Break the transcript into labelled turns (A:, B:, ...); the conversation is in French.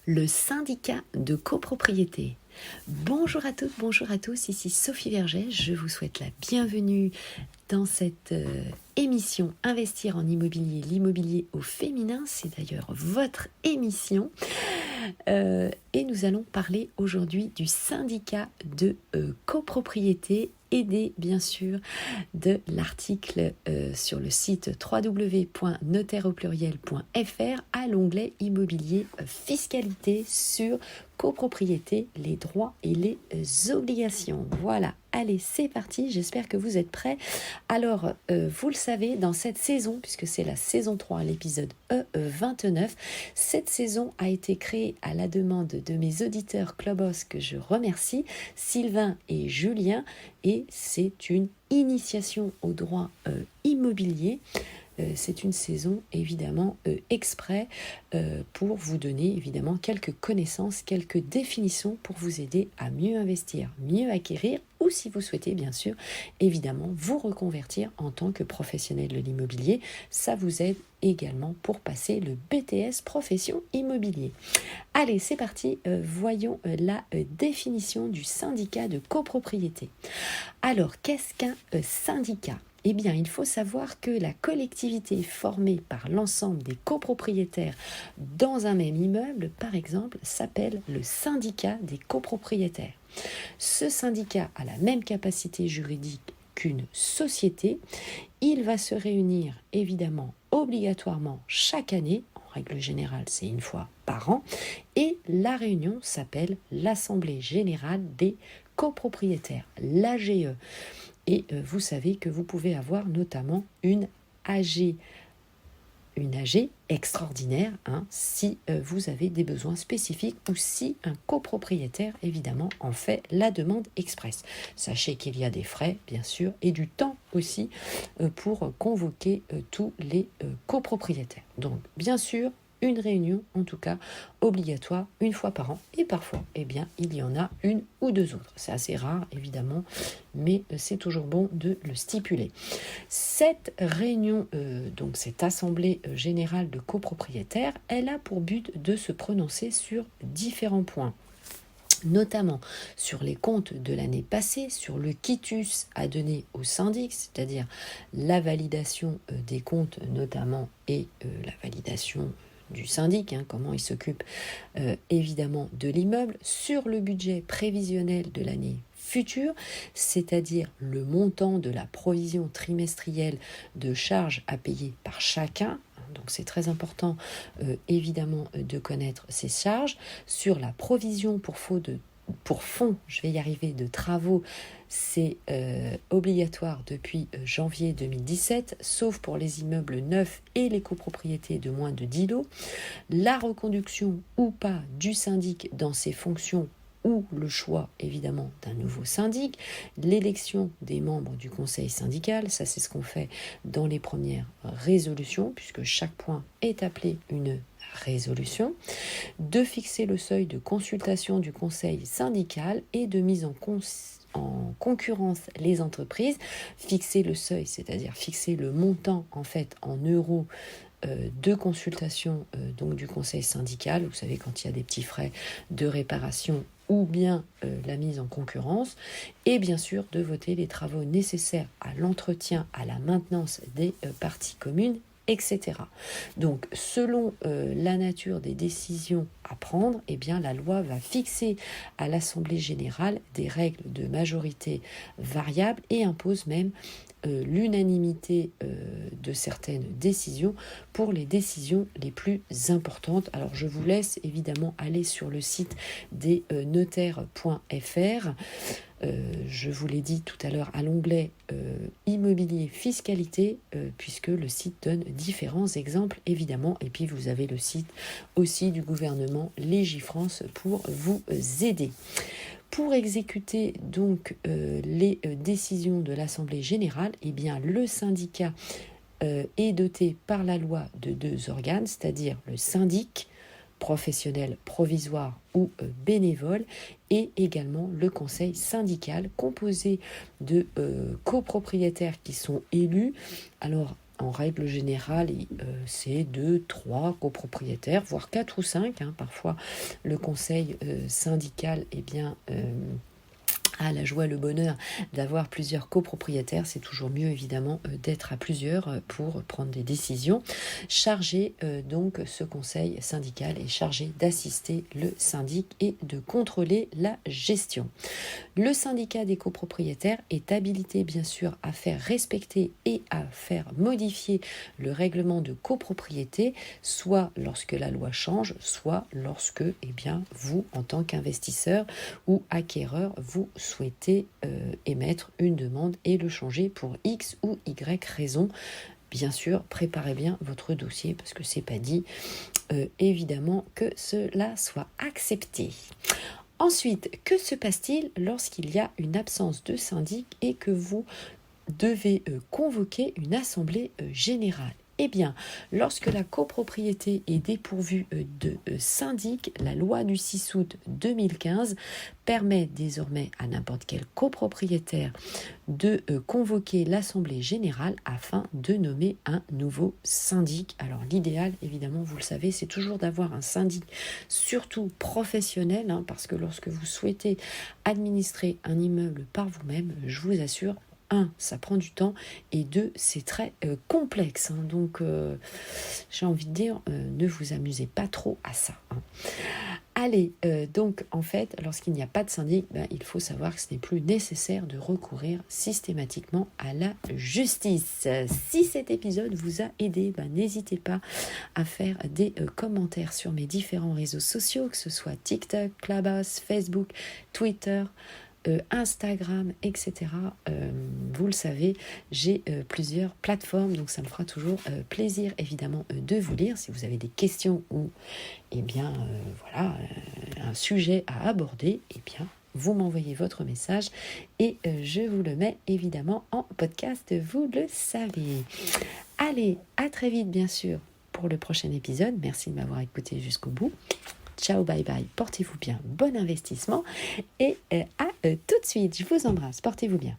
A: Le syndicat de copropriété. Bonjour à toutes, bonjour à tous, ici Sophie Vergès, je vous souhaite la bienvenue dans cette émission Investir en immobilier, l'immobilier au féminin, c'est d'ailleurs votre émission. Et nous allons parler aujourd'hui du syndicat de copropriété, aidé bien sûr de l'article sur le site www.notaireaupluriel.fr à l'onglet immobilier fiscalité sur copropriété, les droits et les obligations. Voilà, allez, c'est parti, j'espère que vous êtes prêts. Alors, vous le savez, dans cette saison, puisque c'est la saison 3, l'épisode E29, cette saison a été créée à la demande de mes auditeurs Clubhouse que je remercie, Sylvain et Julien, et c'est une initiation au droit immobilier. C'est une saison évidemment exprès pour vous donner évidemment quelques connaissances, quelques définitions pour vous aider à mieux investir, mieux acquérir ou si vous souhaitez bien sûr évidemment vous reconvertir en tant que professionnel de l'immobilier. Ça vous aide également pour passer le BTS profession immobilier. Allez, c'est parti, voyons la définition du syndicat de copropriété. Alors, qu'est-ce qu'un syndicat ? Eh bien, il faut savoir que la collectivité formée par l'ensemble des copropriétaires dans un même immeuble, par exemple, s'appelle le syndicat des copropriétaires. Ce syndicat a la même capacité juridique qu'une société. Il va se réunir évidemment obligatoirement chaque année. En règle générale, c'est une fois par an. Et la réunion s'appelle l'Assemblée générale des copropriétaires, l'AGE. Et vous savez que vous pouvez avoir notamment une AG extraordinaire si vous avez des besoins spécifiques ou si un copropriétaire évidemment en fait la demande express. Sachez qu'il y a des frais bien sûr et du temps aussi pour convoquer tous les copropriétaires. Donc bien sûr, une réunion, en tout cas, obligatoire, une fois par an. Et parfois, eh bien, il y en a une ou deux autres. C'est assez rare, évidemment, mais c'est toujours bon de le stipuler. Cette réunion, donc cette assemblée générale de copropriétaires, elle a pour but de se prononcer sur différents points, notamment sur les comptes de l'année passée, sur le quitus à donner au syndic, c'est-à-dire la validation des comptes notamment et la validation du syndic, comment il s'occupe évidemment de l'immeuble, sur le budget prévisionnel de l'année future, c'est-à-dire le montant de la provision trimestrielle de charges à payer par chacun. Donc c'est très important évidemment de connaître ces charges, sur la provision pour fonds, de travaux, c'est obligatoire depuis janvier 2017, sauf pour les immeubles neufs et les copropriétés de moins de 10 lots. La reconduction ou pas du syndic dans ses fonctions ou le choix évidemment d'un nouveau syndic, l'élection des membres du conseil syndical, ça c'est ce qu'on fait dans les premières résolutions, puisque chaque point est appelé une résolution, de fixer le seuil de consultation du conseil syndical et de mise en concurrence les entreprises, fixer le seuil, c'est-à-dire fixer le montant en fait en euros de consultation donc du conseil syndical, vous savez quand il y a des petits frais de réparation ou bien la mise en concurrence, et bien sûr de voter les travaux nécessaires à l'entretien, à la maintenance des parties communes, etc. Donc, selon la nature des décisions à prendre, eh bien, la loi va fixer à l'Assemblée générale des règles de majorité variable et impose même l'unanimité de certaines décisions pour les décisions les plus importantes. Alors, je vous laisse évidemment aller sur le site des notaires.fr. Je vous l'ai dit tout à l'heure à l'onglet immobilier fiscalité, puisque le site donne différents exemples évidemment, et puis vous avez le site aussi du gouvernement Légifrance pour vous aider. Pour exécuter donc les décisions de l'Assemblée générale, eh bien le syndicat est doté par la loi de deux organes, c'est-à-dire le syndic professionnel provisoire ou bénévole, et également le conseil syndical composé de copropriétaires qui sont élus. Alors en règle générale, c'est 2, 3 copropriétaires, voire 4 ou 5. Parfois, le conseil syndical a la joie, le bonheur d'avoir plusieurs copropriétaires. C'est toujours mieux évidemment d'être à plusieurs pour prendre des décisions. Donc ce conseil syndical est chargé d'assister le syndic et de contrôler la gestion. Le syndicat des copropriétaires est habilité bien sûr à faire respecter et à faire modifier le règlement de copropriété, soit lorsque la loi change, soit lorsque vous, en tant qu'investisseur ou acquéreur, vous souhaitez émettre une demande et le changer pour X ou Y raison. Bien sûr, préparez bien votre dossier parce que c'est pas dit évidemment que cela soit accepté. Ensuite, que se passe-t-il lorsqu'il y a une absence de syndic et que vous devez convoquer une assemblée générale ? Eh bien, lorsque la copropriété est dépourvue de syndic, la loi du 6 août 2015 permet désormais à n'importe quel copropriétaire de convoquer l'assemblée générale afin de nommer un nouveau syndic. Alors l'idéal, évidemment, vous le savez, c'est toujours d'avoir un syndic, surtout professionnel, parce que lorsque vous souhaitez administrer un immeuble par vous-même, je vous assure, 1, ça prend du temps, et 2, c'est très complexe. Donc, j'ai envie de dire, ne vous amusez pas trop à ça. Allez, donc en fait, lorsqu'il n'y a pas de syndic, il faut savoir que ce n'est plus nécessaire de recourir systématiquement à la justice. Si cet épisode vous a aidé, n'hésitez pas à faire des commentaires sur mes différents réseaux sociaux, que ce soit TikTok, Clubhouse, Facebook, Twitter, Instagram, etc. Vous le savez, j'ai plusieurs plateformes, donc ça me fera toujours plaisir évidemment de vous lire. Si vous avez des questions ou un sujet à aborder, vous m'envoyez votre message et je vous le mets évidemment en podcast, vous le savez. Allez, à très vite bien sûr pour le prochain épisode. Merci de m'avoir écouté jusqu'au bout. Ciao, bye bye, portez-vous bien, bon investissement et à tout de suite, je vous embrasse, portez-vous bien.